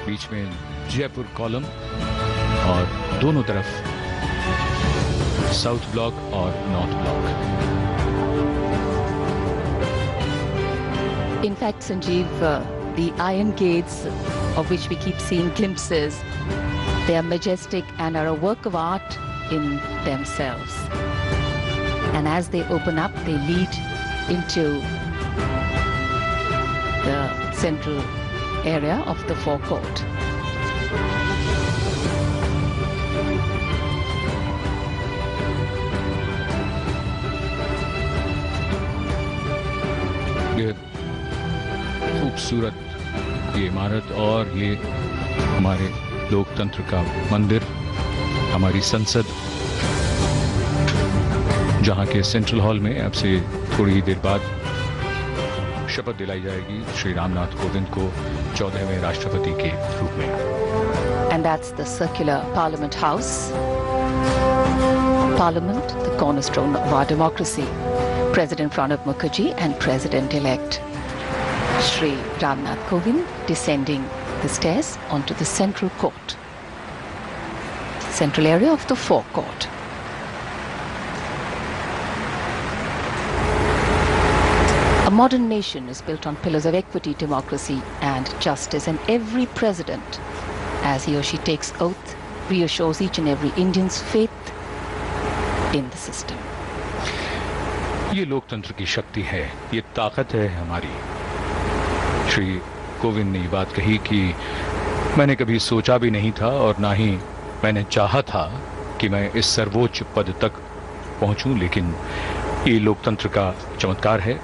बीच में जयपुर कॉलम और दोनों तरफ साउथ ब्लॉक और north block. In fact, Sanjeev, the iron gates of which we keep seeing glimpses, they are majestic and are a work of art in themselves. And as they open up, they lead into the central area of the forecourt. ये खूबसूरत ये इमारत और ये हमारे लोकतंत्र का मंदिर, हमारी संसद, जहां के सेंट्रल हॉल में अब से थोड़ी ही देर बाद शपथ दिलाई जाएगी श्री रामनाथ कोविंद को 14वें राष्ट्रपति के रूप में। And that's the circular Parliament House. Parliament, the cornerstone of our democracy. President Pranab Mukherjee and President-elect Shri Ramnath Kovind descending the stairs onto the central court, central area of the forecourt. A modern nation is built on pillars of equity, democracy and justice, and every president, as he or she takes oath, reassures each and every Indian's faith in the system. ये लोकतंत्र की शक्ति है, ये ताकत है हमारी। श्री कोविंद ने ये बात कही कि मैंने कभी सोचा भी नहीं था और ना ही मैंने चाहा था कि मैं इस सर्वोच्च पद तक पहुंचूं, लेकिन ये लोकतंत्र का चमत्कार है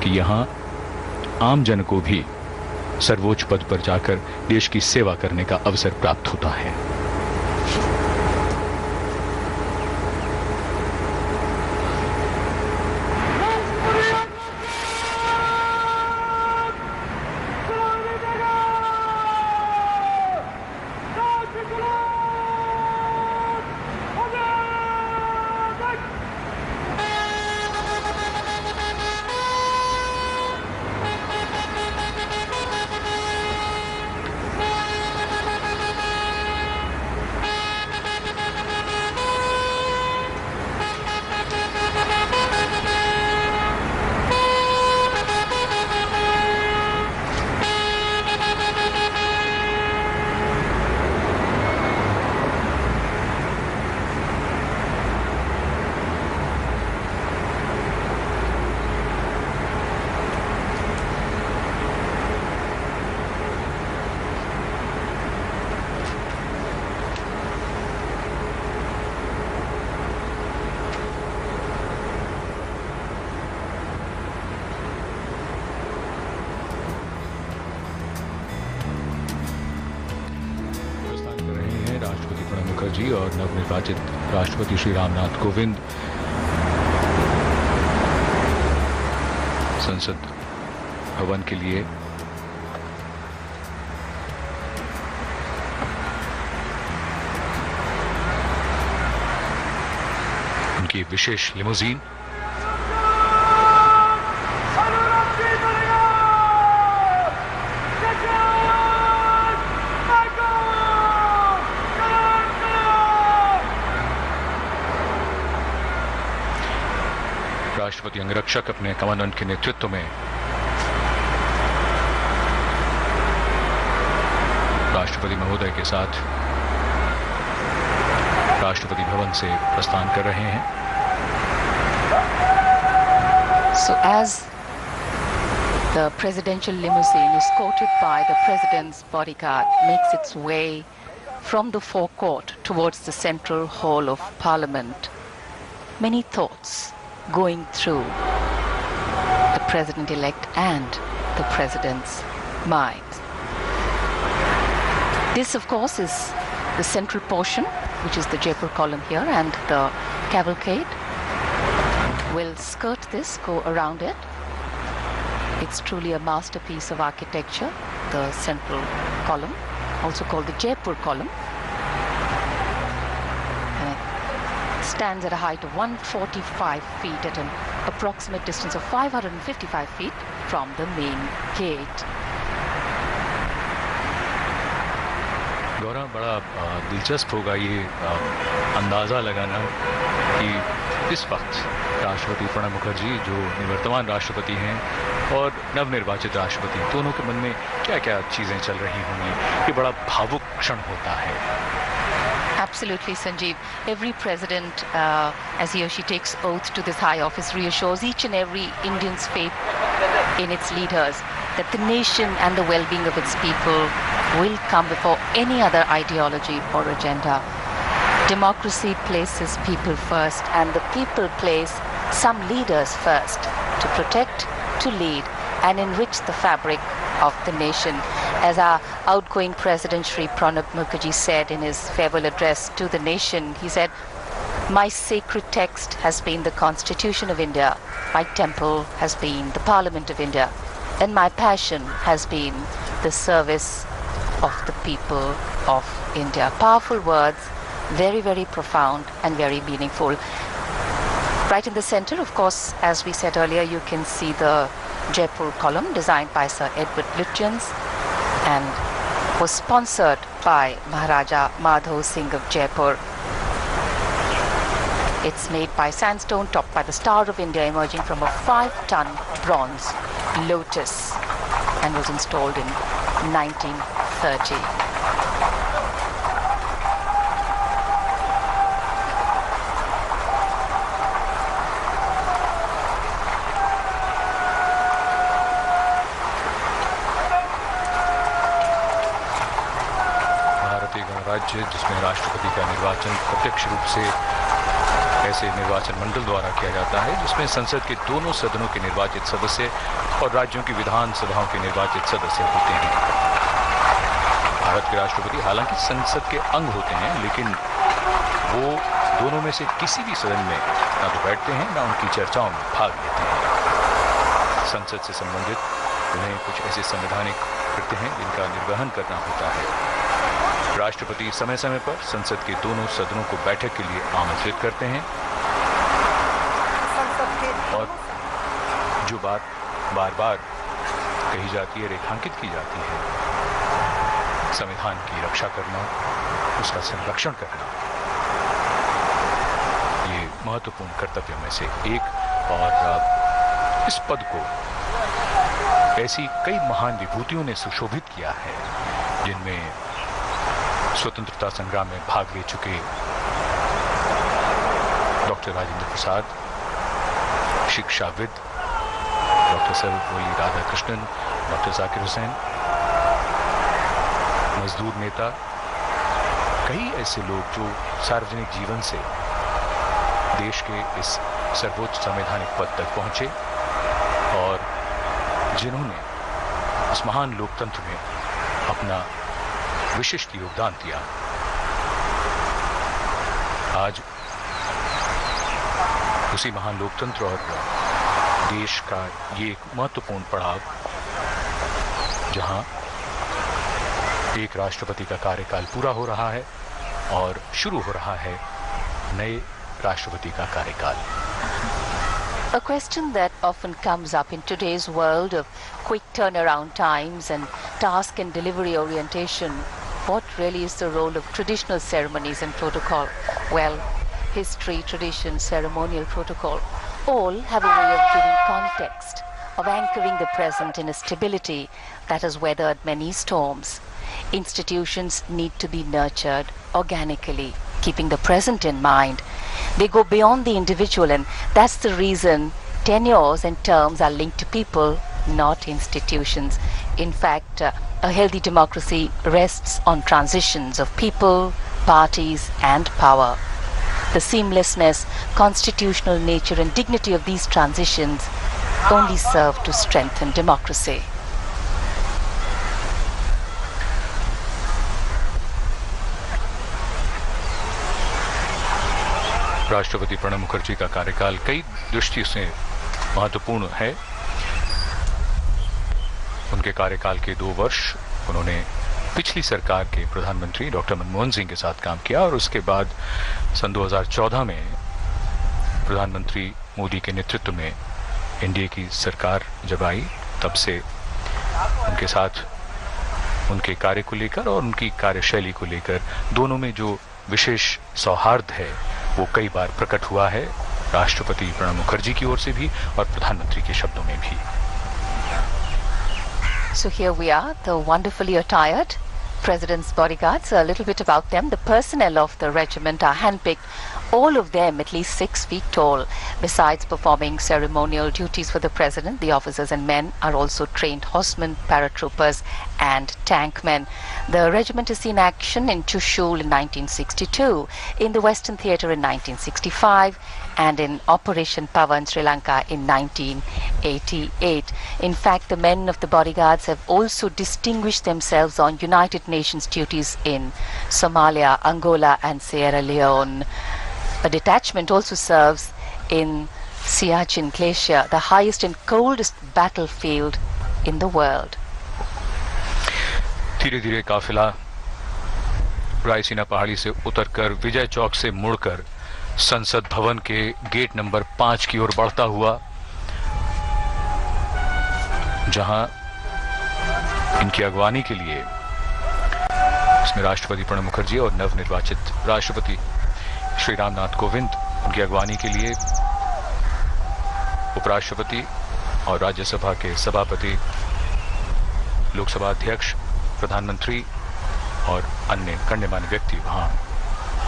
कि यहाँ आम जन को भी सर्वोच्च पद पर जाकर देश की सेवा करने का अवसर प्राप्त होता है। मुखर्जी और नवनिर्वाचित राष्ट्रपति श्री रामनाथ कोविंद संसद भवन के लिए उनकी विशेष लिमोजीन राष्ट्रपति अंगरक्षक अपने कमांडेंट के नेतृत्व में राष्ट्रपति महोदय के साथ राष्ट्रपति भवन से प्रस्थान कर रहे हैं। So as the presidential limousine, escorted by the president's bodyguard, makes its way from the forecourt towards the central hall of Parliament, many thoughts going through the president-elect and the president's minds. This, of course, is the central portion, which is the Jaipur column here, and the cavalcade will skirt this, go around it. It's truly a masterpiece of architecture, the central column, also called the Jaipur column. Stands at a height of 145 feet at an approximate distance of 555 feet from the main gate. गौरव, बड़ा दिलचस्प होगा ये अंदाज़ा लगाना कि इस वक्त राष्ट्रपति प्रणब मुखर्जी जो निवर्तमान राष्ट्रपति हैं और नवनिर्वाचित राष्ट्रपति, दोनों के मन में क्या क्या चीज़ें चल रही होंगी। ये बड़ा भावुक क्षण होता है। Absolutely, Sanjeev. Every president, as he or she takes oath to this high office, reassures each and every Indian's faith in its leaders that the nation and the well-being of its people will come before any other ideology or agenda. Democracy places people first, and the people place some leaders first to protect, to lead, and enrich the fabric of the nation. As our outgoing President Shri Pranab Mukherjee said in his farewell address to the nation, he said, "My sacred text has been the Constitution of India, my temple has been the Parliament of India, and my passion has been the service of the people of India." Powerful words, very, very profound and very meaningful. Right in the center, of course, as we said earlier, you can see the Jaipur column designed by Sir Edward Lutyens and was sponsored by Maharaja Madhav Singh of Jaipur. It's made by sandstone topped by the Star of India emerging from a 5-ton bronze lotus and was installed in 1930. राज्य जिसमें राष्ट्रपति का निर्वाचन प्रत्यक्ष रूप से ऐसे निर्वाचन मंडल द्वारा किया जाता है, जिसमें संसद के दोनों सदनों के निर्वाचित सदस्य और राज्यों की विधानसभाओं के निर्वाचित सदस्य होते हैं। भारत के राष्ट्रपति हालांकि संसद के अंग होते हैं, लेकिन वो दोनों में से किसी भी सदन में ना तो बैठते हैं ना उनकी चर्चाओं में भाग लेते हैं। संसद से संबंधित उन्हें कुछ ऐसे संवैधानिक कृत्य हैं जिनका निर्वहन करना होता है। राष्ट्रपति समय समय पर संसद के दोनों सदनों को बैठक के लिए आमंत्रित करते हैं और जो बात बार बार कही जाती है, रेखांकित की जाती है, संविधान की रक्षा करना, उसका संरक्षण करना, ये महत्वपूर्ण कर्तव्यों में से एक। और इस पद को ऐसी कई महान विभूतियों ने सुशोभित किया है, जिनमें स्वतंत्रता संग्राम में भाग ले चुके डॉक्टर राजेंद्र प्रसाद, शिक्षाविद डॉक्टर सर्वपल्ली राधाकृष्णन, डॉक्टर जाकिर हुसैन, मजदूर नेता, कई ऐसे लोग जो सार्वजनिक जीवन से देश के इस सर्वोच्च संवैधानिक पद तक पहुंचे और जिन्होंने इस महान लोकतंत्र में अपना विशिष्ट योगदान दिया। आज उसी महान लोकतंत्र और देश का ये एक महत्वपूर्ण पड़ाव, जहां एक राष्ट्रपति का कार्यकाल पूरा हो रहा है और शुरू हो रहा है नए राष्ट्रपति का कार्यकाल। A question that often comes up in today's world of quick turnaround times and task and delivery orientation, what really is the role of traditional ceremonies and protocol? Well, history, tradition, ceremonial protocol, all have a way of giving context, of anchoring the present in a stability that has weathered many storms. Institutions need to be nurtured organically, keeping the present in mind. They go beyond the individual, and that's the reason tenures and terms are linked to people, not institutions. In fact, a healthy democracy rests on transitions of people, parties, and power. The seamlessness, constitutional nature, and dignity of these transitions only serve to strengthen democracy. राष्ट्रपति प्रणब मुखर्जी का कार्यकाल कई दृष्टि से महत्वपूर्ण है। उनके कार्यकाल के 2 वर्ष उन्होंने पिछली सरकार के प्रधानमंत्री डॉक्टर मनमोहन सिंह के साथ काम किया और उसके बाद सन 2014 में प्रधानमंत्री मोदी के नेतृत्व में एनडीए की सरकार जब आई, तब से उनके साथ उनके कार्य को लेकर और उनकी कार्यशैली को लेकर दोनों में जो विशेष सौहार्द है वो कई बार प्रकट हुआ है, राष्ट्रपति प्रणब मुखर्जी की ओर से भी और प्रधानमंत्री के शब्दों में भी। So here we are, the wonderfully attired President's bodyguards. A little bit about them. The personnel of the regiment are handpicked, all of them at least 6 feet tall. Besides performing ceremonial duties for the President, the officers and men are also trained horsemen, paratroopers and tankmen. The regiment has seen action in Chushul in 1962, in the Western Theatre in 1965 and in Operation Power in Sri Lanka in 1988. In fact, the men of the bodyguards have also distinguished themselves on United Nations duties in Somalia, Angola and Sierra Leone. A detachment also serves in Siachen Glacier, the highest and coldest battlefield in the world. धीरे धीरे काफिला रायसीना पहाड़ी से उतरकर विजय चौक से मुड़कर संसद भवन के गेट नंबर 5 की ओर बढ़ता हुआ, जहां इनकी अगवानी के लिए इसमें राष्ट्रपति प्रणब मुखर्जी और नवनिर्वाचित राष्ट्रपति श्री रामनाथ कोविंद, उनकी अगवानी के लिए उपराष्ट्रपति और राज्यसभा के सभापति, लोकसभा अध्यक्ष, प्रधानमंत्री और अन्य गण्यमान्य व्यक्ति वहां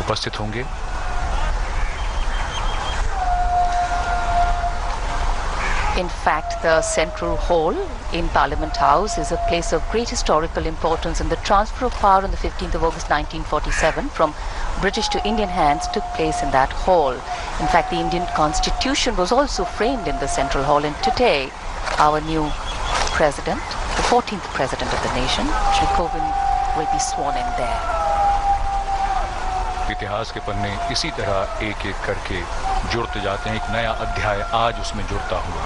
उपस्थित होंगे। In fact, the Central Hall in Parliament House is a place of great historical importance, and the transfer of power on the 15th of August 1947 from British to Indian hands took place in that hall. In fact, the Indian Constitution was also framed in the Central Hall, and today our new President, the 14th President of the nation, Shri Kovind, will be sworn in there. इतिहास के पन्ने इसी तरह एक एक करके जुड़ते जाते हैं, एक नया अध्याय आज उसमें जुड़ता हुआ।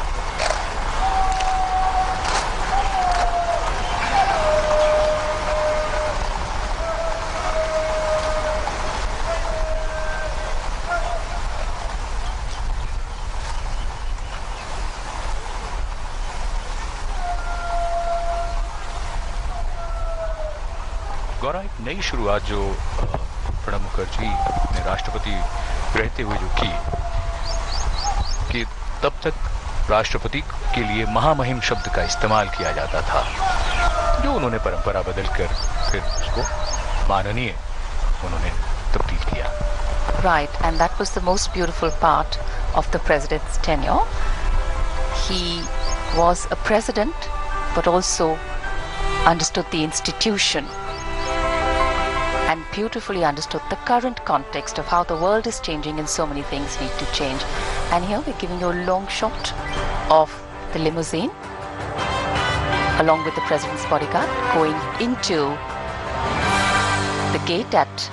गौरव, एक नई शुरुआत जो प्रणब मुखर्जी ने राष्ट्रपति रहते हुए जो की, कि तब तक राष्ट्रपति के लिए महामहिम शब्द का इस्तेमाल किया जाता था, जो उन्होंने परंपरा बदलकर फिर उसको माननीय उन्होंने तब्दील किया। Right, and that was the most beautiful part of the president's tenure. He was a president, but also understood the institution and beautifully understood the current context of how the world is changing and so many things need to change. And here we're giving you a long shot of the limousine along with the president's bodyguard going into the gate at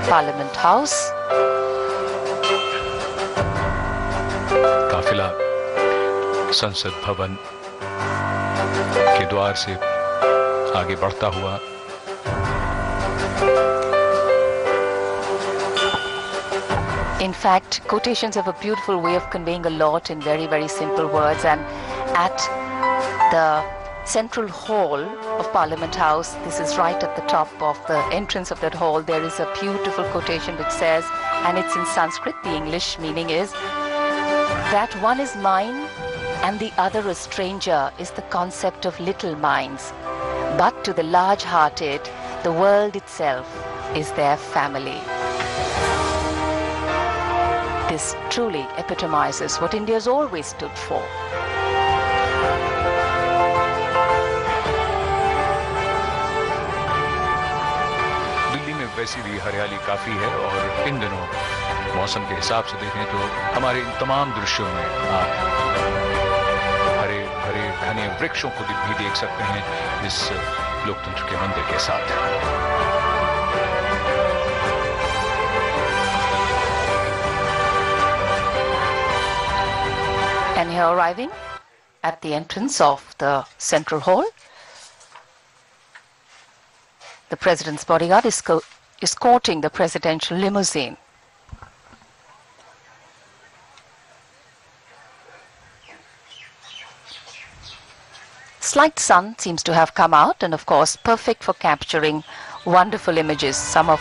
Parliament House. काफिला संसद भवन के द्वार से आगे बढ़ता हुआ In fact, quotations have a beautiful way of conveying a lot in very, very simple words. And at the Central Hall of Parliament House, this is right at the top of the entrance of that hall, there is a beautiful quotation which says, and it's in Sanskrit, the English meaning is, that one is mine and the other a stranger is the concept of little minds. But to the large-hearted, the world itself is their family. This truly epitomizes what India has always stood for. Delhi में वैसी भी हरियाली काफी है और इन दिनों मौसम के हिसाब से देखें तो हमारे इन तमाम दृश्यों में आप हरे भरे घने वृक्षों को भी देख सकते हैं इस लोकतंत्र के मंदिर के साथ। And here arriving at the entrance of the Central Hall, the President's bodyguard is escorting the presidential limousine. Slight sun seems to have come out, and of course perfect for capturing wonderful images, some of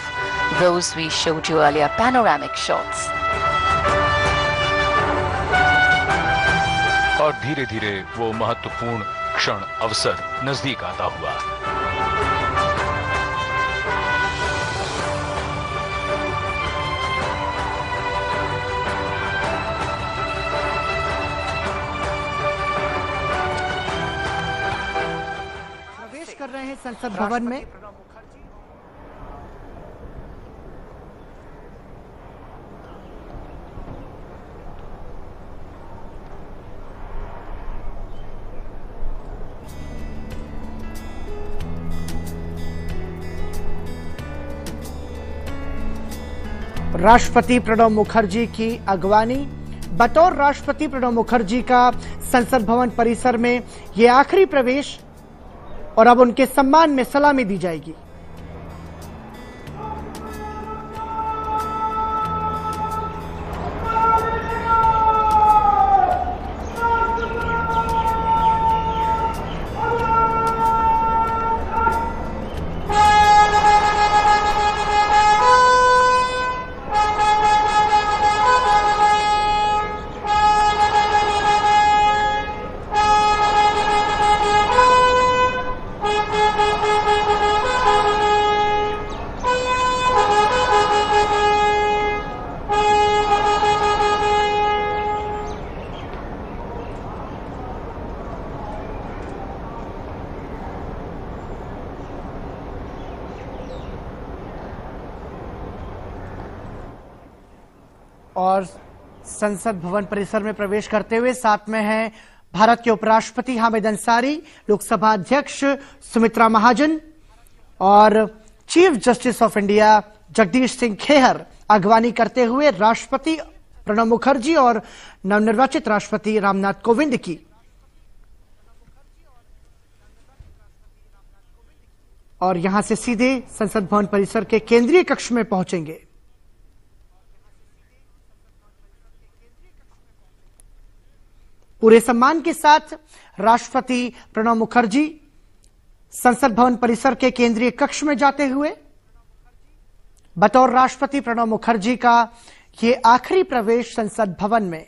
those we showed you earlier, panoramic shots. और धीरे धीरे वो महत्वपूर्ण क्षण अवसर नजदीक आता हुआ। प्रवेश कर रहे हैं संसद भवन में। राष्ट्रपति प्रणब मुखर्जी की अगवानी, बतौर राष्ट्रपति प्रणब मुखर्जी का संसद भवन परिसर में ये आखिरी प्रवेश, और अब उनके सम्मान में सलामी दी जाएगी। और संसद भवन परिसर में प्रवेश करते हुए साथ में हैं भारत के उपराष्ट्रपति हामिद अंसारी, लोकसभा अध्यक्ष सुमित्रा महाजन और chief justice of India Jagdish Singh Khehar अगवानी करते हुए राष्ट्रपति प्रणब मुखर्जी और नवनिर्वाचित राष्ट्रपति रामनाथ कोविंद की। और यहां से सीधे संसद भवन परिसर के केंद्रीय कक्ष में पहुंचेंगे। पूरे सम्मान के साथ राष्ट्रपति प्रणब मुखर्जी संसद भवन परिसर के केंद्रीय कक्ष में जाते हुए बतौर राष्ट्रपति प्रणब मुखर्जी का ये आखिरी प्रवेश संसद भवन में।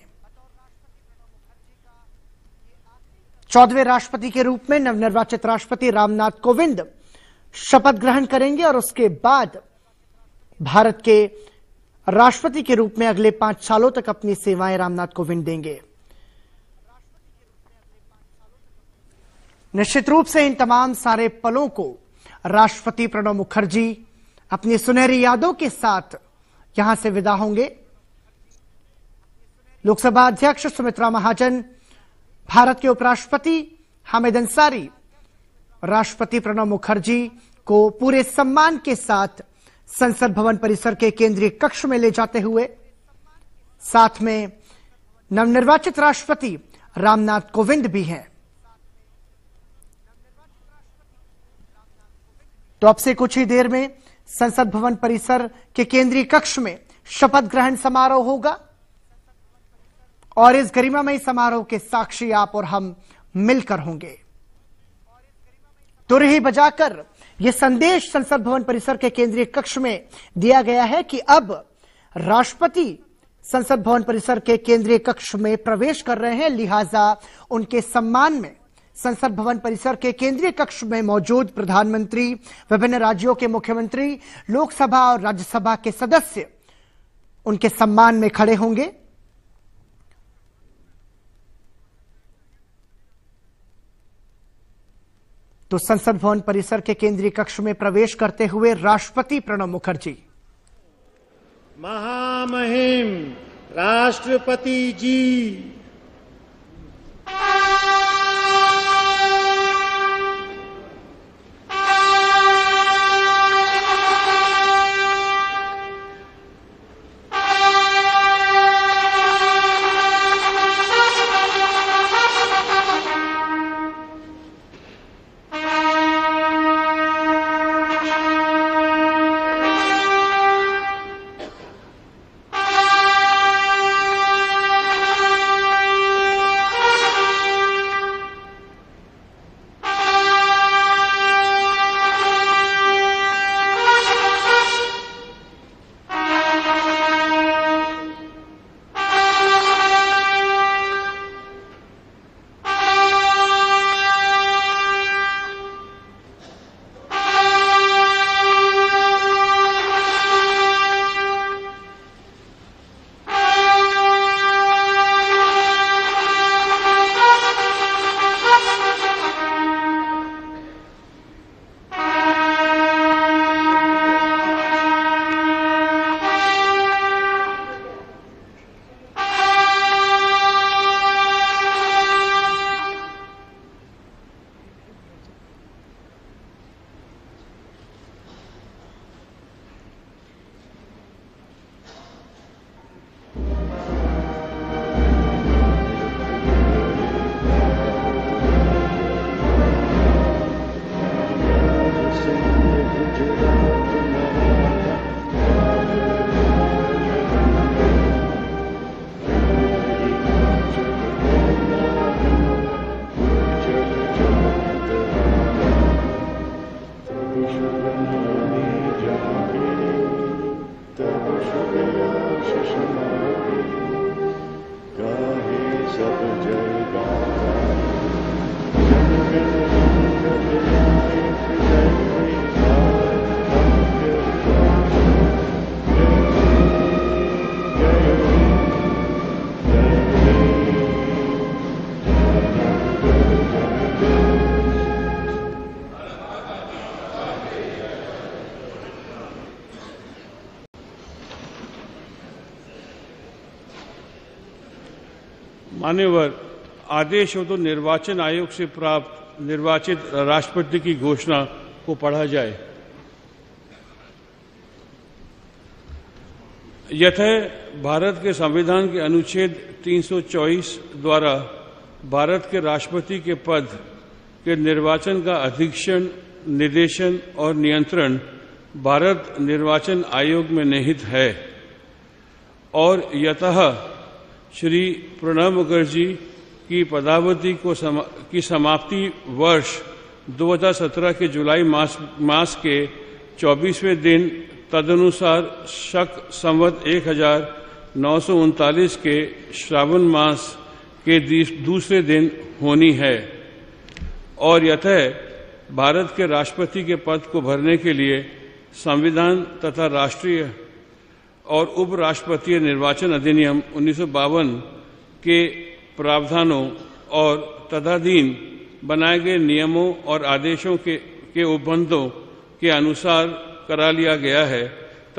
14वें राष्ट्रपति के रूप में नवनिर्वाचित राष्ट्रपति रामनाथ कोविंद शपथ ग्रहण करेंगे और उसके बाद भारत के राष्ट्रपति के रूप में अगले 5 सालों तक अपनी सेवाएं रामनाथ कोविंद देंगे। निश्चित रूप से इन तमाम सारे पलों को राष्ट्रपति प्रणब मुखर्जी अपनी सुनहरी यादों के साथ यहां से विदा होंगे। लोकसभा अध्यक्ष सुमित्रा महाजन, भारत के उपराष्ट्रपति हामिद अंसारी राष्ट्रपति प्रणब मुखर्जी को पूरे सम्मान के साथ संसद भवन परिसर के केंद्रीय कक्ष में ले जाते हुए साथ में नवनिर्वाचित राष्ट्रपति रामनाथ कोविंद भी हैं। तो अब से कुछ ही देर में संसद भवन परिसर के केंद्रीय कक्ष में शपथ ग्रहण समारोह होगा और इस गरिमामयी समारोह के साक्षी आप और हम मिलकर होंगे। तुरही बजाकर यह संदेश संसद भवन परिसर के केंद्रीय कक्ष में दिया गया है कि अब राष्ट्रपति संसद भवन परिसर के केंद्रीय कक्ष में प्रवेश कर रहे हैं, लिहाजा उनके सम्मान में संसद भवन परिसर के केंद्रीय कक्ष में मौजूद प्रधानमंत्री, विभिन्न राज्यों के मुख्यमंत्री, लोकसभा और राज्यसभा के सदस्य उनके सम्मान में खड़े होंगे। तो संसद भवन परिसर के केंद्रीय कक्ष में प्रवेश करते हुए राष्ट्रपति प्रणब मुखर्जी। महामहिम राष्ट्रपति जी, सब जगह जन गण मन अधिनायक जय जय भारत मान्यवर, आदेश हो तो निर्वाचन आयोग से प्राप्त निर्वाचित राष्ट्रपति की घोषणा को पढ़ा जाए। यतः भारत के संविधान के अनुच्छेद 324 द्वारा भारत के राष्ट्रपति के पद के निर्वाचन का अधीक्षण, निर्देशन और नियंत्रण भारत निर्वाचन आयोग में निहित है और यतः श्री प्रणब मुखर्जी की पदावधि की समाप्ति वर्ष 2017 के जुलाई मास के 24वें दिन तदनुसार शक संवत 1939 के श्रावण मास के दूसरे दिन होनी है और यतः भारत के राष्ट्रपति के पद को भरने के लिए संविधान तथा राष्ट्रीय और उपराष्ट्रपतीय निर्वाचन अधिनियम 1952 के प्रावधानों और तदधीन बनाए गए नियमों और आदेशों के उपबंधों के अनुसार करा लिया गया है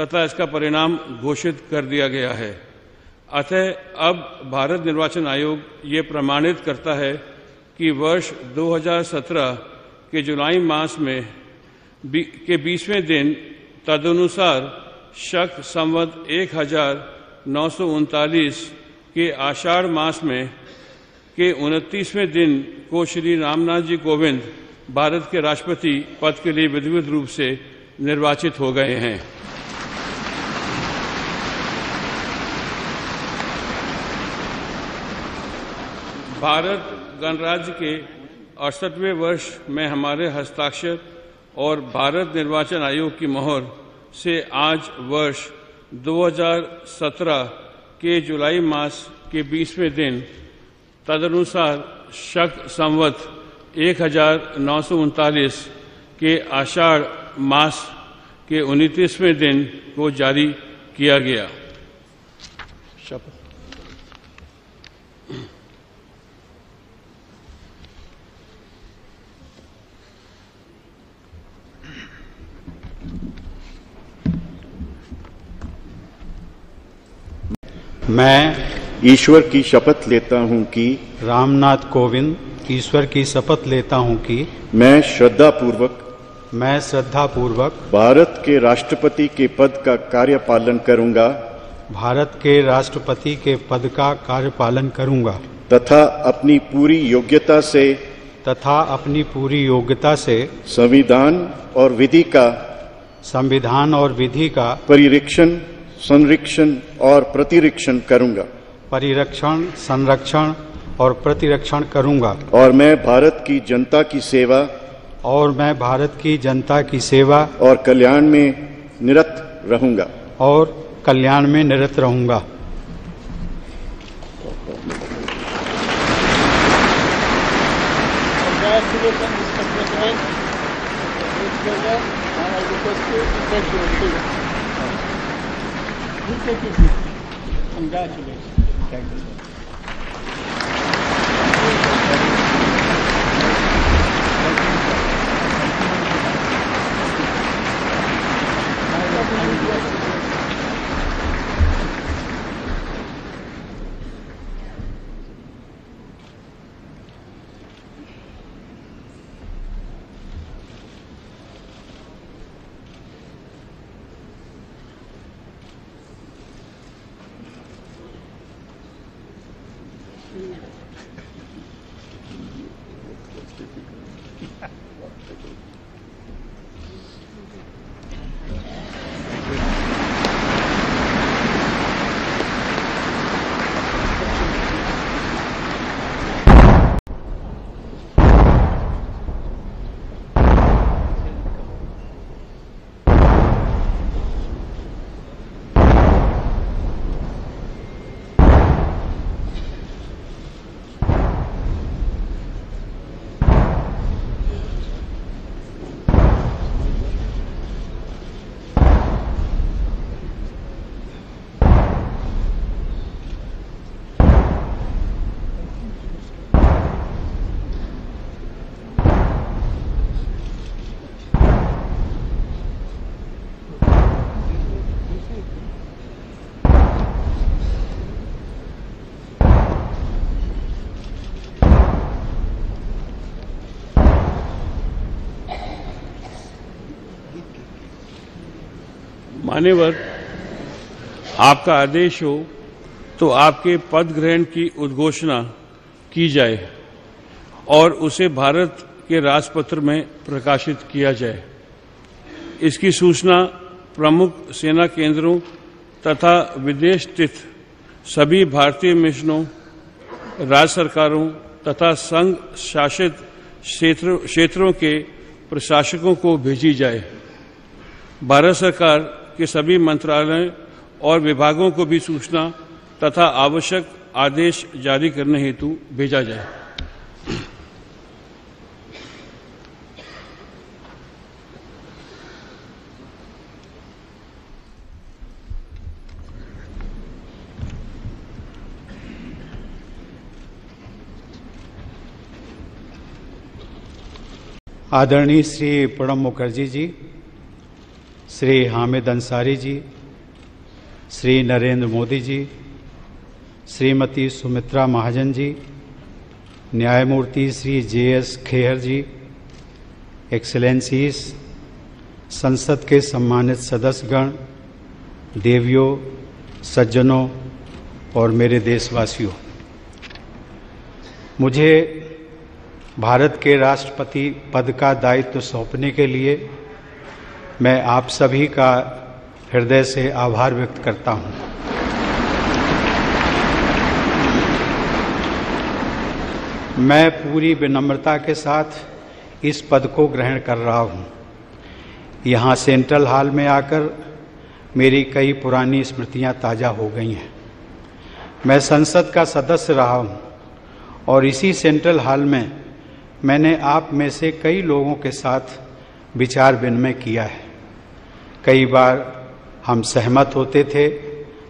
तथा इसका परिणाम घोषित कर दिया गया है। अतः अब भारत निर्वाचन आयोग ये प्रमाणित करता है कि वर्ष 2017 के जुलाई मास में के 20वें दिन तदनुसार शक संवत 1939 के आषाढ़ मास में के 29वें दिन को श्री रामनाथ जी कोविंद भारत के राष्ट्रपति पद के लिए विधिवत रूप से निर्वाचित हो गए हैं। भारत गणराज्य के 68वें वर्ष में हमारे हस्ताक्षर और भारत निर्वाचन आयोग की मोहर से आज वर्ष 2017 के जुलाई मास के 20वें दिन तदनुसार शक संवत 1939 के आषाढ़ मास के 29वें दिन को जारी किया गया। शपथ। मैं ईश्वर की शपथ लेता हूं कि रामनाथ कोविंद ईश्वर की शपथ लेता हूं कि मैं श्रद्धापूर्वक भारत के राष्ट्रपति के पद का कार्यपालन करूंगा तथा अपनी पूरी योग्यता से संविधान और विधि का परिरक्षण, संरक्षण और प्रतिरक्षण करूंगा और मैं भारत की जनता की सेवा और कल्याण में निरत रहूंगा। मान्यवर, आपका आदेश हो तो आपके पद ग्रहण की उद्घोषणा की जाए और उसे भारत के राजपत्र में प्रकाशित किया जाए। इसकी सूचना प्रमुख सेना केंद्रों तथा विदेश स्थित सभी भारतीय मिशनों, राज्य सरकारों तथा संघ शासित क्षेत्रों के प्रशासकों को भेजी जाए। भारत सरकार के सभी मंत्रालयों और विभागों को भी सूचना तथा आवश्यक आदेश जारी करने हेतु भेजा जाए। आदरणीय श्री प्रणब मुखर्जी जी, श्री हामिद अंसारी जी, श्री नरेंद्र मोदी जी, श्रीमती सुमित्रा महाजन जी, न्यायमूर्ति श्री जे.एस. खेहर जी, एक्सेलेंसीज, संसद के सम्मानित सदस्यगण, देवियों, सज्जनों और मेरे देशवासियों, मुझे भारत के राष्ट्रपति पद का दायित्व सौंपने के लिए मैं आप सभी का हृदय से आभार व्यक्त करता हूं। मैं पूरी विनम्रता के साथ इस पद को ग्रहण कर रहा हूं। यहां सेंट्रल हॉल में आकर मेरी कई पुरानी स्मृतियां ताज़ा हो गई हैं। मैं संसद का सदस्य रहा हूं और इसी सेंट्रल हॉल में मैंने आप में से कई लोगों के साथ विचार विनिमय किया है। कई बार हम सहमत होते थे,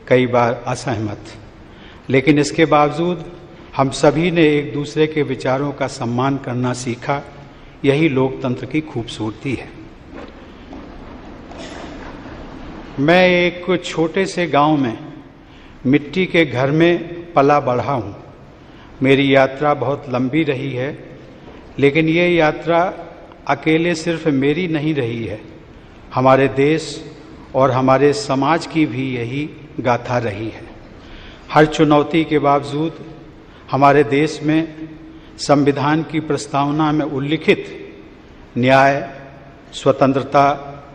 कई बार असहमत, लेकिन इसके बावजूद हम सभी ने एक दूसरे के विचारों का सम्मान करना सीखा। यही लोकतंत्र की खूबसूरती है। मैं एक छोटे से गांव में मिट्टी के घर में पला बढ़ा हूं। मेरी यात्रा बहुत लंबी रही है, लेकिन ये यात्रा अकेले सिर्फ मेरी नहीं रही है। हमारे देश और हमारे समाज की भी यही गाथा रही है। हर चुनौती के बावजूद हमारे देश में संविधान की प्रस्तावना में उल्लिखित न्याय, स्वतंत्रता,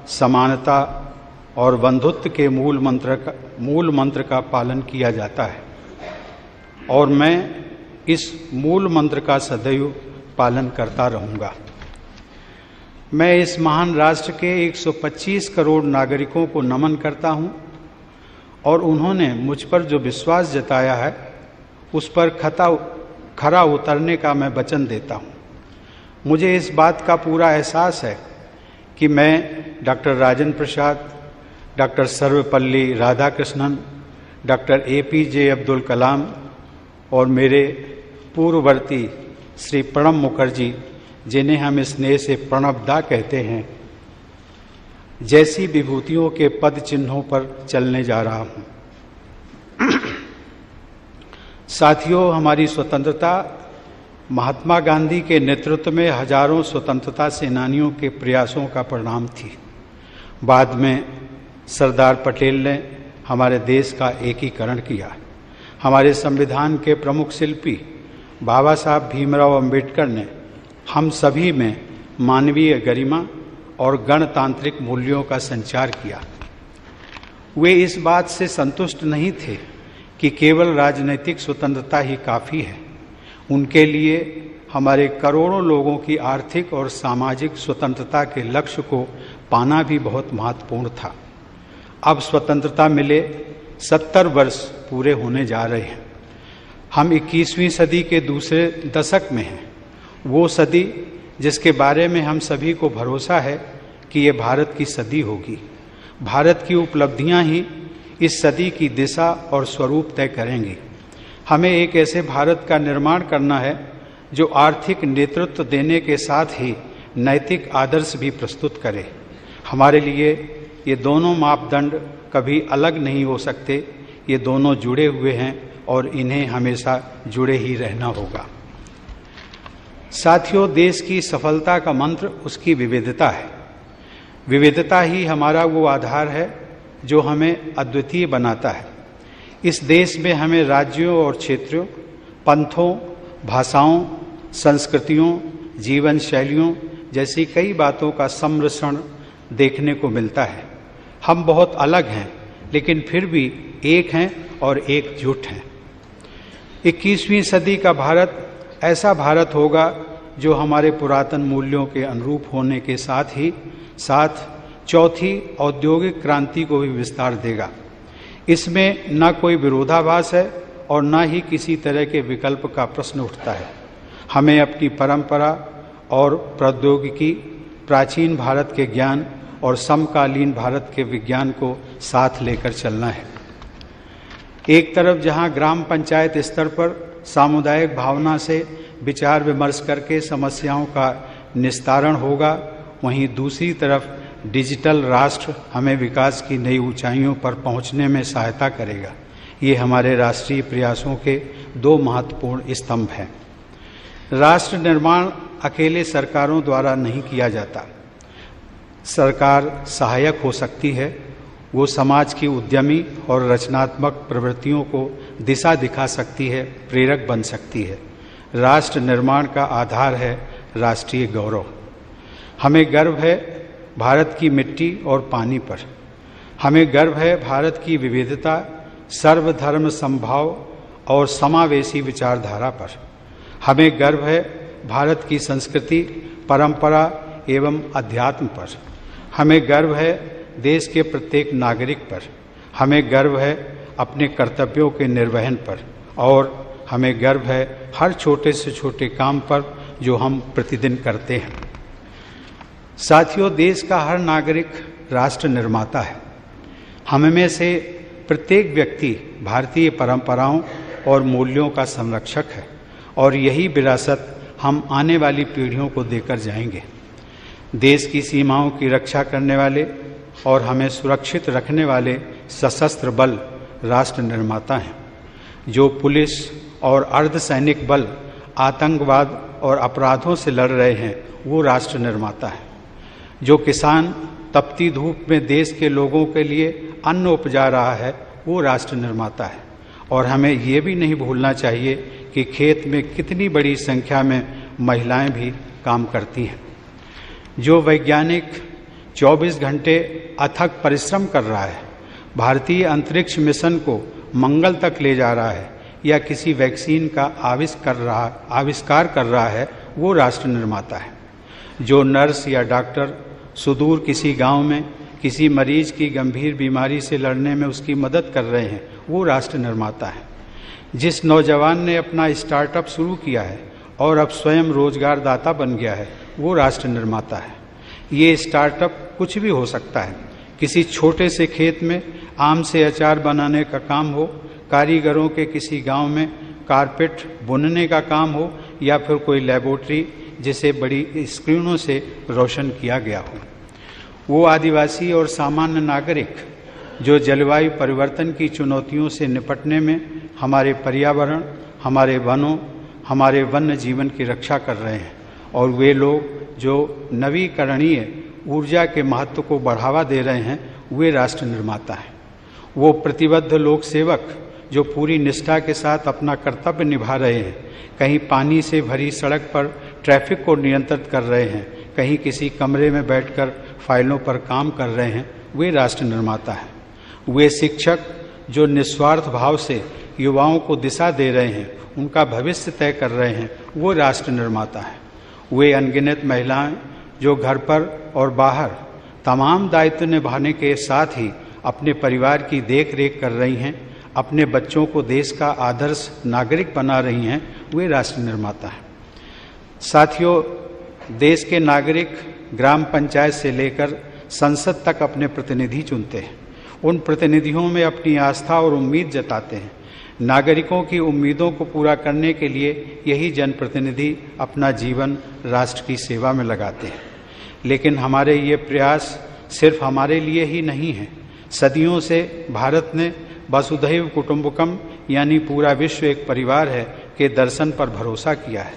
समानता और बंधुत्व के मूल मंत्र का पालन किया जाता है और मैं इस मूल मंत्र का सदैव पालन करता रहूंगा। मैं इस महान राष्ट्र के 125 करोड़ नागरिकों को नमन करता हूं और उन्होंने मुझ पर जो विश्वास जताया है उस पर खरा उतरने का मैं वचन देता हूं। मुझे इस बात का पूरा एहसास है कि मैं doctor Rajendra Prasad, doctor Sarvepalli Radhakrishnan, doctor APJ Abdul Kalam और मेरे पूर्ववर्ती श्री प्रणब मुखर्जी, जिन्हें हम स्नेह से प्रणबदा कहते हैं, जैसी विभूतियों के पद चिन्हों पर चलने जा रहा हूं। साथियों, हमारी स्वतंत्रता महात्मा गांधी के नेतृत्व में हजारों स्वतंत्रता सेनानियों के प्रयासों का परिणाम थी। बाद में सरदार पटेल ने हमारे देश का एकीकरण किया। हमारे संविधान के प्रमुख शिल्पी बाबा साहब भीमराव अंबेडकर ने हम सभी में मानवीय गरिमा और गणतांत्रिक मूल्यों का संचार किया। वे इस बात से संतुष्ट नहीं थे कि केवल राजनीतिक स्वतंत्रता ही काफ़ी है। उनके लिए हमारे करोड़ों लोगों की आर्थिक और सामाजिक स्वतंत्रता के लक्ष्य को पाना भी बहुत महत्वपूर्ण था। अब स्वतंत्रता मिले 70 वर्ष पूरे होने जा रहे हैं। हम 21वीं सदी के दूसरे दशक में हैं, वो सदी जिसके बारे में हम सभी को भरोसा है कि ये भारत की सदी होगी। भारत की उपलब्धियां ही इस सदी की दिशा और स्वरूप तय करेंगी। हमें एक ऐसे भारत का निर्माण करना है जो आर्थिक नेतृत्व देने के साथ ही नैतिक आदर्श भी प्रस्तुत करे। हमारे लिए ये दोनों मापदंड कभी अलग नहीं हो सकते। ये दोनों जुड़े हुए हैं और इन्हें हमेशा जुड़े ही रहना होगा। साथियों, देश की सफलता का मंत्र उसकी विविधता है। विविधता ही हमारा वो आधार है जो हमें अद्वितीय बनाता है। इस देश में हमें राज्यों और क्षेत्रों, पंथों, भाषाओं, संस्कृतियों, जीवन शैलियों जैसी कई बातों का सम्मिश्रण देखने को मिलता है। हम बहुत अलग हैं, लेकिन फिर भी एक हैं और एकजुट हैं। 21वीं सदी का भारत ऐसा भारत होगा जो हमारे पुरातन मूल्यों के अनुरूप होने के साथ चौथी औद्योगिक क्रांति को भी विस्तार देगा। इसमें न कोई विरोधाभास है और न ही किसी तरह के विकल्प का प्रश्न उठता है। हमें अपनी परंपरा और प्रौद्योगिकी, प्राचीन भारत के ज्ञान और समकालीन भारत के विज्ञान को साथ लेकर चलना है। एक तरफ जहां ग्राम पंचायत स्तर पर सामुदायिक भावना से विचार विमर्श करके समस्याओं का निस्तारण होगा, वहीं दूसरी तरफ डिजिटल राष्ट्र हमें विकास की नई ऊंचाइयों पर पहुंचने में सहायता करेगा। ये हमारे राष्ट्रीय प्रयासों के दो महत्वपूर्ण स्तंभ हैं। राष्ट्र निर्माण अकेले सरकारों द्वारा नहीं किया जाता। सरकार सहायक हो सकती है, वो समाज की उद्यमी और रचनात्मक प्रवृत्तियों को दिशा दिखा सकती है, प्रेरक बन सकती है। राष्ट्र निर्माण का आधार है राष्ट्रीय गौरव। हमें गर्व है भारत की मिट्टी और पानी पर। हमें गर्व है भारत की विविधता, सर्वधर्म समभाव और समावेशी विचारधारा पर। हमें गर्व है भारत की संस्कृति, परंपरा एवं अध्यात्म पर। हमें गर्व है देश के प्रत्येक नागरिक पर। हमें गर्व है अपने कर्तव्यों के निर्वहन पर और हमें गर्व है हर छोटे से छोटे काम पर जो हम प्रतिदिन करते हैं। साथियों, देश का हर नागरिक राष्ट्र निर्माता है। हम में से प्रत्येक व्यक्ति भारतीय परंपराओं और मूल्यों का संरक्षक है और यही विरासत हम आने वाली पीढ़ियों को देकर जाएंगे। देश की सीमाओं की रक्षा करने वाले और हमें सुरक्षित रखने वाले सशस्त्र बल राष्ट्र निर्माता हैं। जो पुलिस और अर्धसैनिक बल आतंकवाद और अपराधों से लड़ रहे हैं, वो राष्ट्र निर्माता है। जो किसान तपती धूप में देश के लोगों के लिए अन्न उपजा रहा है, वो राष्ट्र निर्माता है। और हमें ये भी नहीं भूलना चाहिए कि खेत में कितनी बड़ी संख्या में महिलाएं भी काम करती हैं। जो वैज्ञानिक 24 घंटे अथक परिश्रम कर रहा है, भारतीय अंतरिक्ष मिशन को मंगल तक ले जा रहा है या किसी वैक्सीन का आविष्कार कर रहा है, वो राष्ट्र निर्माता है। जो नर्स या डॉक्टर सुदूर किसी गांव में किसी मरीज की गंभीर बीमारी से लड़ने में उसकी मदद कर रहे हैं, वो राष्ट्र निर्माता है। जिस नौजवान ने अपना स्टार्टअप शुरू किया है और अब स्वयं रोजगार दाता बन गया है, वो राष्ट्र निर्माता है। ये स्टार्टअप कुछ भी हो सकता है। किसी छोटे से खेत में आम से अचार बनाने का काम हो, कारीगरों के किसी गांव में कारपेट बुनने का काम हो या फिर कोई लेबोरेटरी जिसे बड़ी स्क्रीनों से रोशन किया गया हो। वो आदिवासी और सामान्य नागरिक जो जलवायु परिवर्तन की चुनौतियों से निपटने में हमारे पर्यावरण, हमारे वनों, हमारे वन्य जीवन की रक्षा कर रहे हैं। और वे लोग जो नवीकरणीय ऊर्जा के महत्व को बढ़ावा दे रहे हैं, वे राष्ट्र निर्माता हैं। वो प्रतिबद्ध लोक सेवक जो पूरी निष्ठा के साथ अपना कर्तव्य निभा रहे हैं, कहीं पानी से भरी सड़क पर ट्रैफिक को नियंत्रित कर रहे हैं, कहीं किसी कमरे में बैठकर फाइलों पर काम कर रहे हैं, वे राष्ट्र निर्माता हैं। वे शिक्षक जो निस्वार्थ भाव से युवाओं को दिशा दे रहे हैं, उनका भविष्य तय कर रहे हैं, वो राष्ट्र निर्माता हैं। वे अनगिनत महिलाएं जो घर पर और बाहर तमाम दायित्व निभाने के साथ ही अपने परिवार की देख रेख कर रही हैं, अपने बच्चों को देश का आदर्श नागरिक बना रही हैं, वे राष्ट्र निर्माता हैं। साथियों, देश के नागरिक ग्राम पंचायत से लेकर संसद तक अपने प्रतिनिधि चुनते हैं। उन प्रतिनिधियों में अपनी आस्था और उम्मीद जताते हैं। नागरिकों की उम्मीदों को पूरा करने के लिए यही जनप्रतिनिधि अपना जीवन राष्ट्र की सेवा में लगाते हैं। लेकिन हमारे ये प्रयास सिर्फ हमारे लिए ही नहीं है। सदियों से भारत ने वसुधैव कुटुंबकम यानी पूरा विश्व एक परिवार है के दर्शन पर भरोसा किया है।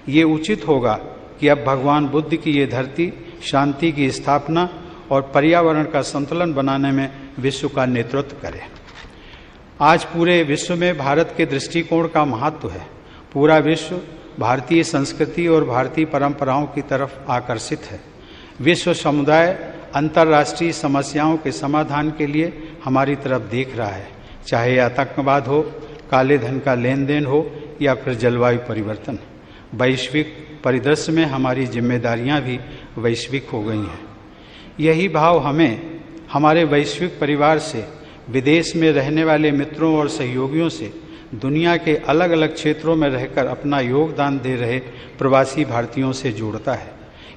ये उचित होगा कि अब भगवान बुद्ध की ये धरती शांति की स्थापना और पर्यावरण का संतुलन बनाने में विश्व का नेतृत्व करे। आज पूरे विश्व में भारत के दृष्टिकोण का महत्व है। पूरा विश्व भारतीय संस्कृति और भारतीय परंपराओं की तरफ आकर्षित है। विश्व समुदाय अंतर्राष्ट्रीय समस्याओं के समाधान के लिए हमारी तरफ देख रहा है, चाहे आतंकवाद हो, काले धन का लेन देन हो या फिर जलवायु परिवर्तन। वैश्विक परिदृश्य में हमारी जिम्मेदारियां भी वैश्विक हो गई हैं। यही भाव हमें हमारे वैश्विक परिवार से, विदेश में रहने वाले मित्रों और सहयोगियों से, दुनिया के अलग अलग क्षेत्रों में रहकर अपना योगदान दे रहे प्रवासी भारतीयों से जोड़ता है।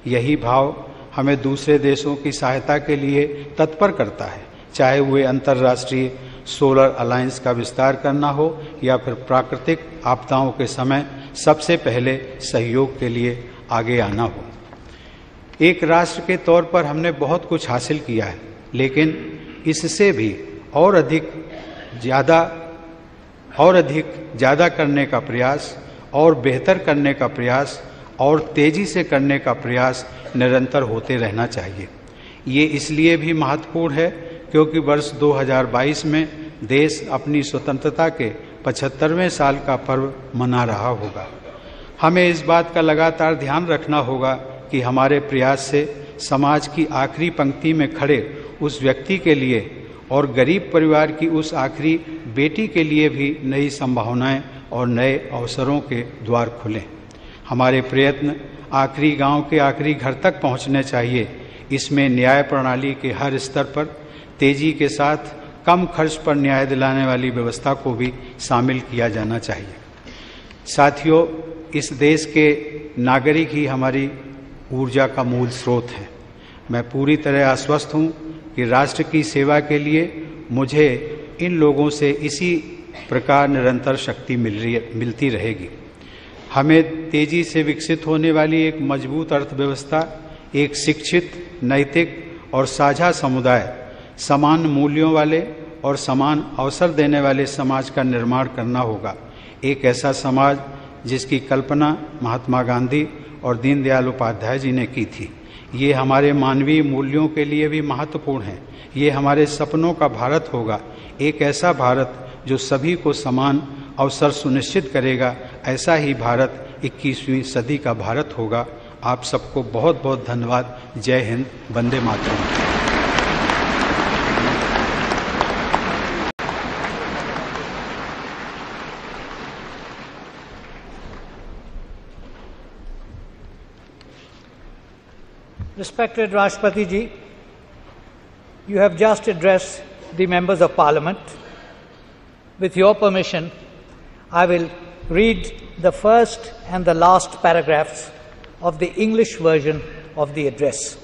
यही भाव हमें दूसरे देशों की सहायता के लिए तत्पर करता है, चाहे वे अंतर्राष्ट्रीय सोलर अलायंस का विस्तार करना हो या फिर प्राकृतिक आपदाओं के समय सबसे पहले सहयोग के लिए आगे आना हो। एक राष्ट्र के तौर पर हमने बहुत कुछ हासिल किया है, लेकिन इससे भी और अधिक ज़्यादा करने का प्रयास और बेहतर करने का प्रयास और तेज़ी से करने का प्रयास निरंतर होते रहना चाहिए। ये इसलिए भी महत्वपूर्ण है क्योंकि वर्ष 2022 में देश अपनी स्वतंत्रता के 75वें साल का पर्व मना रहा होगा। हमें इस बात का लगातार ध्यान रखना होगा कि हमारे प्रयास से समाज की आखिरी पंक्ति में खड़े उस व्यक्ति के लिए और गरीब परिवार की उस आखिरी बेटी के लिए भी नई संभावनाएं और नए अवसरों के द्वार खुलें। हमारे प्रयत्न आखिरी गांव के आखिरी घर तक पहुंचने चाहिए। इसमें न्याय प्रणाली के हर स्तर पर तेजी के साथ कम खर्च पर न्याय दिलाने वाली व्यवस्था को भी शामिल किया जाना चाहिए। साथियों, इस देश के नागरिक ही हमारी ऊर्जा का मूल स्रोत है। मैं पूरी तरह आश्वस्त हूँ कि राष्ट्र की सेवा के लिए मुझे इन लोगों से इसी प्रकार निरंतर शक्ति मिलती रहेगी। हमें तेजी से विकसित होने वाली एक मजबूत अर्थव्यवस्था, एक शिक्षित, नैतिक और साझा समुदाय, समान मूल्यों वाले और समान अवसर देने वाले समाज का निर्माण करना होगा। एक ऐसा समाज जिसकी कल्पना महात्मा गांधी और दीनदयाल उपाध्याय जी ने की थी। ये हमारे मानवीय मूल्यों के लिए भी महत्वपूर्ण है। ये हमारे सपनों का भारत होगा, एक ऐसा भारत जो सभी को समान अवसर सुनिश्चित करेगा। ऐसा ही भारत 21वीं सदी का भारत होगा। आप सबको बहुत बहुत धन्यवाद। जय Hind, Vande Mataram. Respected Rashtrapati Ji, you have just addressed the members of Parliament. With your permission, I will read the first and the last paragraphs of the English version of the address.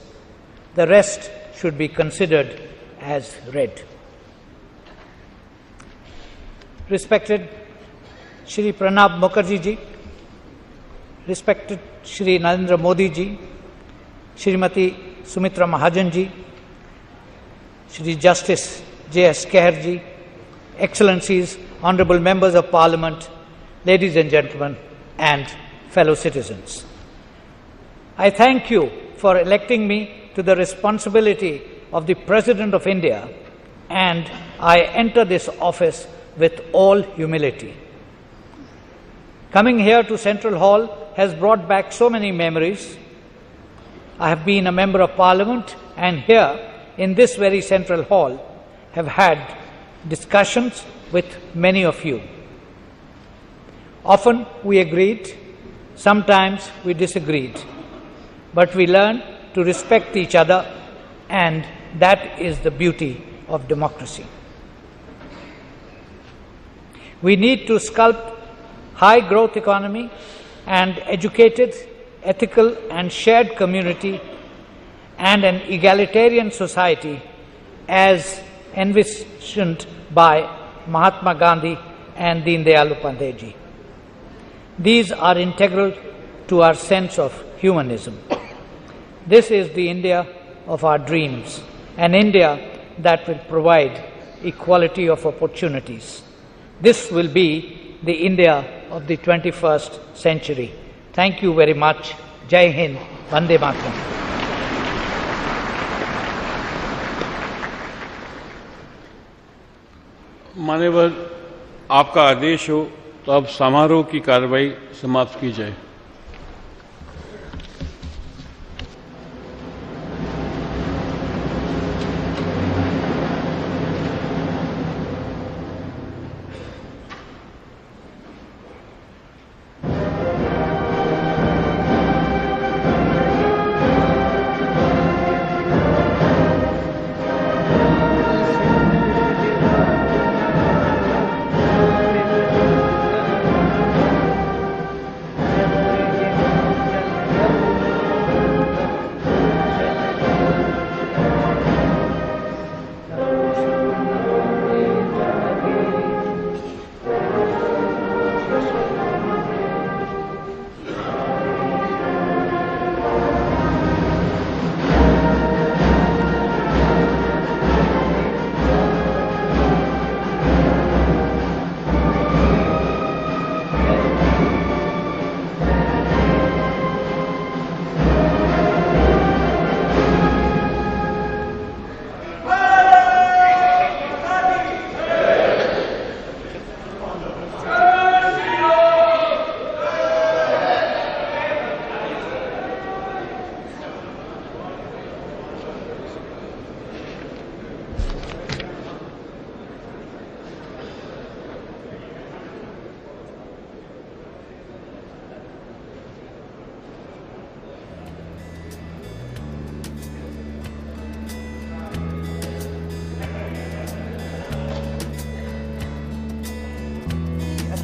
The rest should be considered as read. Respected Shri Pranab Mukherjee Ji, respected Shri Narendra Modi Ji, Shrimati Sumitra Mahajan Ji, Shri Justice J.S. Kher Ji, Excellencies, Honourable Members of Parliament, ladies and gentlemen, and fellow citizens. I thank you for electing me to the responsibility of the President of India, and I enter this office with all humility. Coming here to Central Hall has brought back so many memories. I have been a member of Parliament, and here in this very Central Hall have had discussions with many of you. Often we agreed, sometimes we disagreed, but we learned to respect each other, and that is the beauty of democracy. We need to sculpt high growth economy and educated, ethical and shared community and an egalitarian society as envisioned by Mahatma Gandhi and Deendayal Upadhyay Ji. These are integral to our sense of humanism. This is the India of our dreams, an India that will provide equality of opportunities. This will be the India of the 21st century. Thank you very much. Jai Hind, Vande Mataram. मान्यवर आपका आदेश हो तो अब समारोह की कार्रवाई समाप्त की जाए।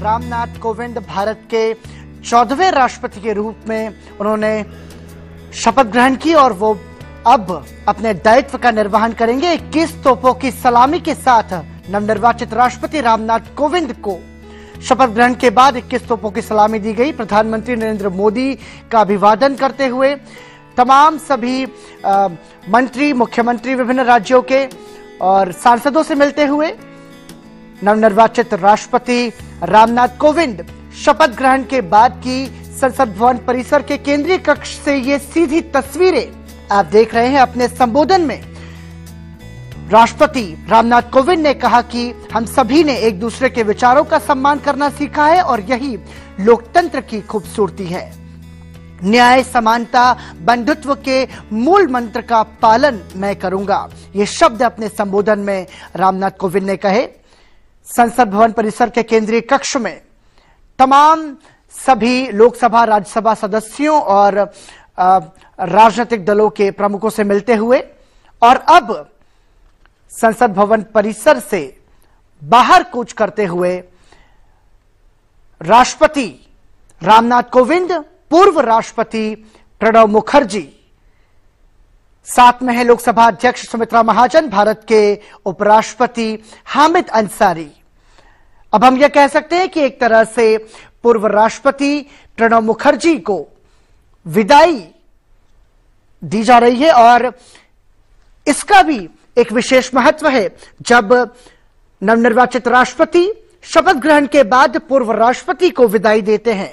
रामनाथ कोविंद भारत के 14वें राष्ट्रपति के रूप में उन्होंने शपथ ग्रहण की और वो अब अपने दायित्व का निर्वहन करेंगे। 21 तोपों की सलामी के साथ नवनिर्वाचित राष्ट्रपति रामनाथ कोविंद को शपथ ग्रहण के बाद 21 तोपों की सलामी दी गई। प्रधानमंत्री नरेंद्र मोदी का अभिवादन करते हुए तमाम सभी मंत्री, मुख्यमंत्री विभिन्न राज्यों के और सांसदों से मिलते हुए नवनिर्वाचित राष्ट्रपति रामनाथ कोविंद शपथ ग्रहण के बाद की संसद भवन परिसर के केंद्रीय कक्ष से ये सीधी तस्वीरें आप देख रहे हैं। अपने संबोधन में राष्ट्रपति रामनाथ कोविंद ने कहा कि हम सभी ने एक दूसरे के विचारों का सम्मान करना सीखा है और यही लोकतंत्र की खूबसूरती है। न्याय, समानता, बंधुत्व के मूल मंत्र का पालन मैं करूंगा, ये शब्द अपने संबोधन में रामनाथ कोविंद ने कहे। संसद भवन परिसर के केंद्रीय कक्ष में तमाम सभी लोकसभा, राज्यसभा सदस्यों और राजनीतिक दलों के प्रमुखों से मिलते हुए और अब संसद भवन परिसर से बाहर कूच करते हुए राष्ट्रपति रामनाथ कोविंद, पूर्व राष्ट्रपति प्रणब मुखर्जी, साथ में है लोकसभा अध्यक्ष सुमित्रा महाजन, भारत के उपराष्ट्रपति हामिद अंसारी। अब हम यह कह सकते हैं कि एक तरह से पूर्व राष्ट्रपति प्रणब मुखर्जी को विदाई दी जा रही है और इसका भी एक विशेष महत्व है। जब नवनिर्वाचित राष्ट्रपति शपथ ग्रहण के बाद पूर्व राष्ट्रपति को विदाई देते हैं,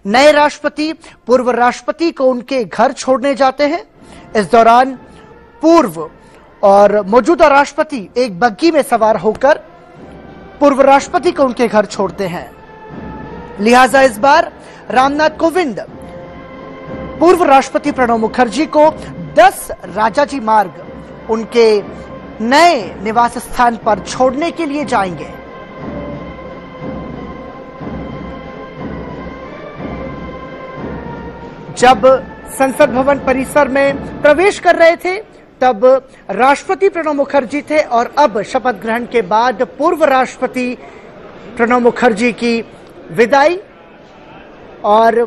नए राष्ट्रपति पूर्व राष्ट्रपति को उनके घर छोड़ने जाते हैं। इस दौरान पूर्व और मौजूदा राष्ट्रपति एक बग्गी में सवार होकर पूर्व राष्ट्रपति को उनके घर छोड़ते हैं। लिहाजा इस बार रामनाथ कोविंद पूर्व राष्ट्रपति प्रणब मुखर्जी को 10 राजाजी मार्ग उनके नए निवास स्थान पर छोड़ने के लिए जाएंगे। जब संसद भवन परिसर में प्रवेश कर रहे थे तब राष्ट्रपति प्रणब मुखर्जी थे और अब शपथ ग्रहण के बाद पूर्व राष्ट्रपति प्रणब मुखर्जी की विदाई और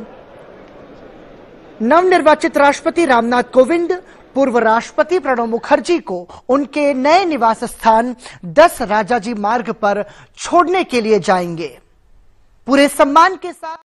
नवनिर्वाचित राष्ट्रपति रामनाथ कोविंद पूर्व राष्ट्रपति प्रणब मुखर्जी को उनके नए निवास स्थान 10 राजाजी मार्ग पर छोड़ने के लिए जाएंगे। पूरे सम्मान के साथ